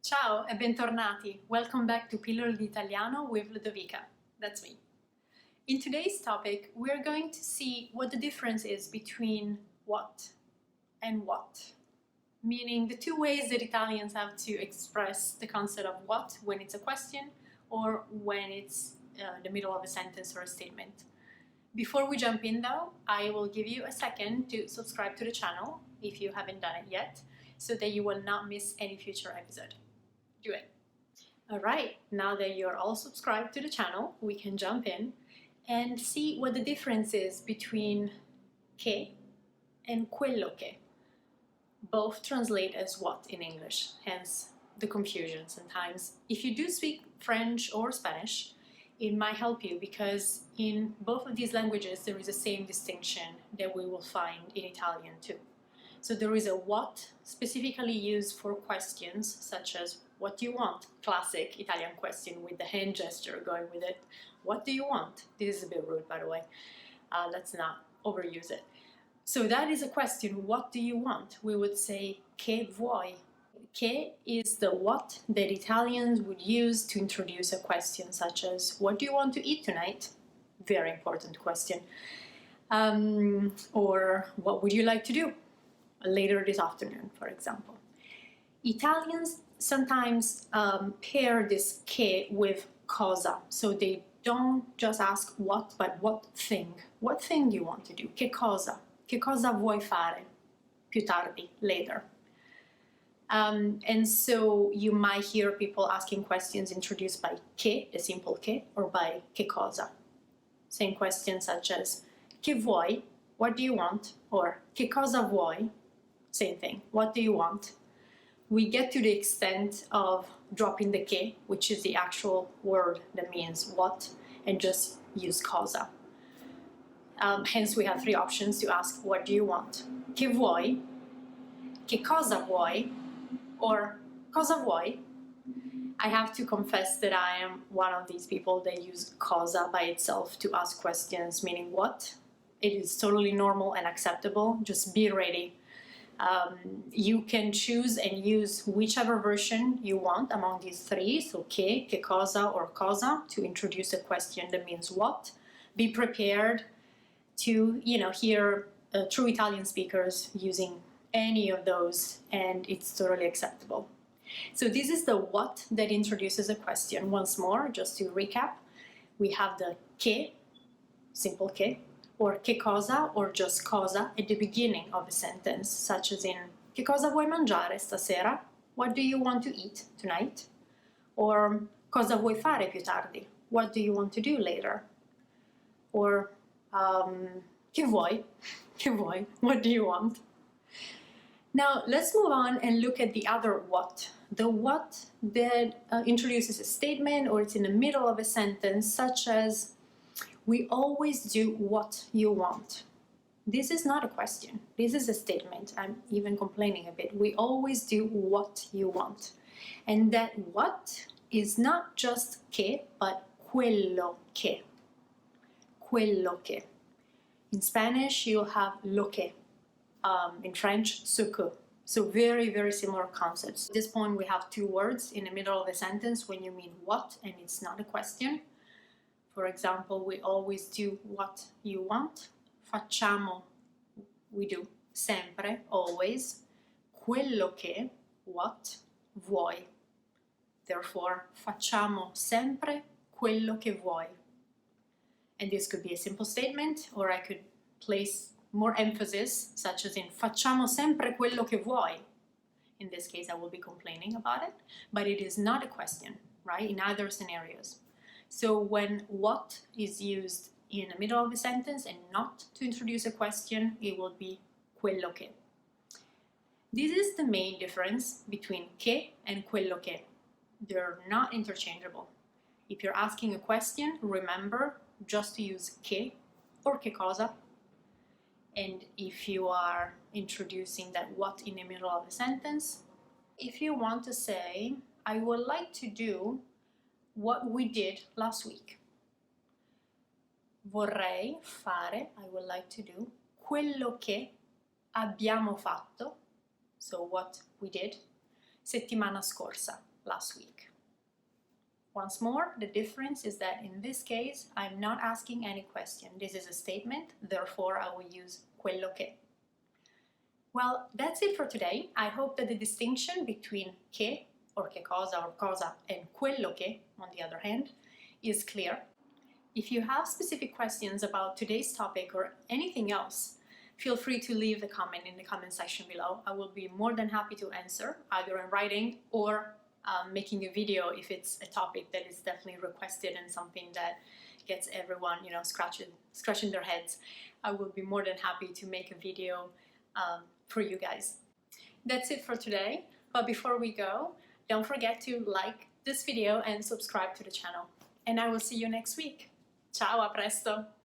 Ciao e bentornati! Welcome back to Pillole D'Italiano with Ludovica. That's me. In today's topic, we're going to see what the difference is between what and what, meaning the two ways that Italians have to express the concept of what when it's a question or when it's the middle of a sentence or a statement. Before we jump in though, I will give you a second to subscribe to the channel if you haven't done it yet, so that you will not miss any future episode. Do it. Alright, now that you're all subscribed to the channel, we can jump in and see what the difference is between che and quello che. Both translate as what in English, hence the confusion sometimes. If you do speak French or Spanish, it might help you because in both of these languages there is the same distinction that we will find in Italian too. So there is a what specifically used for questions such as what do you want? Classic Italian question with the hand gesture going with it. What do you want? This is a bit rude, by the way. Let's not overuse it. So that is a question, what do you want? We would say che vuoi? Che is the what that Italians would use to introduce a question such as what do you want to eat tonight? Very important question. Or what would you like to do later this afternoon, for example. Italians sometimes pair this che with cosa, so they don't just ask what, but what thing. What thing do you want to do? Che cosa? Che cosa vuoi fare? Più tardi, later. And so you might hear people asking questions introduced by che, the simple che, or by che cosa. Same questions such as che vuoi? What do you want? Or che cosa vuoi? Same thing. What do you want? We get to the extent of dropping the che, which is the actual word that means what, and just use cosa. Hence we have three options to ask what do you want? Che vuoi? Che cosa vuoi? Or cosa vuoi? I have to confess that I am one of these people that use cosa by itself to ask questions meaning what. It is totally normal and acceptable. Just be ready. You can choose and use whichever version you want among these three, so che cosa, or cosa, to introduce a question that means what. Be prepared to, hear true Italian speakers using any of those, and it's totally acceptable. So this is the what that introduces a question. Once more, just to recap, we have the che, simple che, or che cosa, or just cosa, at the beginning of a sentence, such as in che cosa vuoi mangiare stasera? What do you want to eat tonight? Or cosa vuoi fare più tardi? What do you want to do later? Or che vuoi? Che vuoi? What do you want? Now let's move on and look at the other what. The what that introduces a statement or it's in the middle of a sentence, such as we always do what you want. This is not a question. This is a statement. I'm even complaining a bit. We always do what you want. And that what is not just che, but quello che. Quello che. In Spanish, you'll have lo que. In French, ce que. So very, very similar concepts. At this point, we have two words in the middle of a sentence when you mean what and it's not a question. For example, we always do what you want. Facciamo, we do sempre, always. Quello che, what, vuoi. Therefore, facciamo sempre quello che vuoi. And this could be a simple statement, or I could place more emphasis, such as in facciamo sempre quello che vuoi. In this case, I will be complaining about it, but it is not a question, right, in either scenarios. So when what is used in the middle of a sentence and not to introduce a question, it will be quello che. This is the main difference between che and quello che. They're not interchangeable. If you're asking a question, remember just to use che or che cosa. And if you are introducing that what in the middle of a sentence, if you want to say, I would like to do what we did last week. Vorrei fare, I would like to do, quello che abbiamo fatto, so what we did, settimana scorsa. last week. Once more, the difference is that in this case, I'm not asking any question. This is a statement, therefore I will use quello che. Well, that's it for today. I hope that the distinction between che, or che cosa, or cosa, and quello che, on the other hand, is clear. If you have specific questions about today's topic or anything else, feel free to leave a comment in the comment section below. I will be more than happy to answer, either in writing or making a video if it's a topic that is definitely requested and something that gets everyone, scratching their heads. I will be more than happy to make a video for you guys. That's it for today, but before we go, don't forget to like this video and subscribe to the channel. And I will see you next week. Ciao, a presto!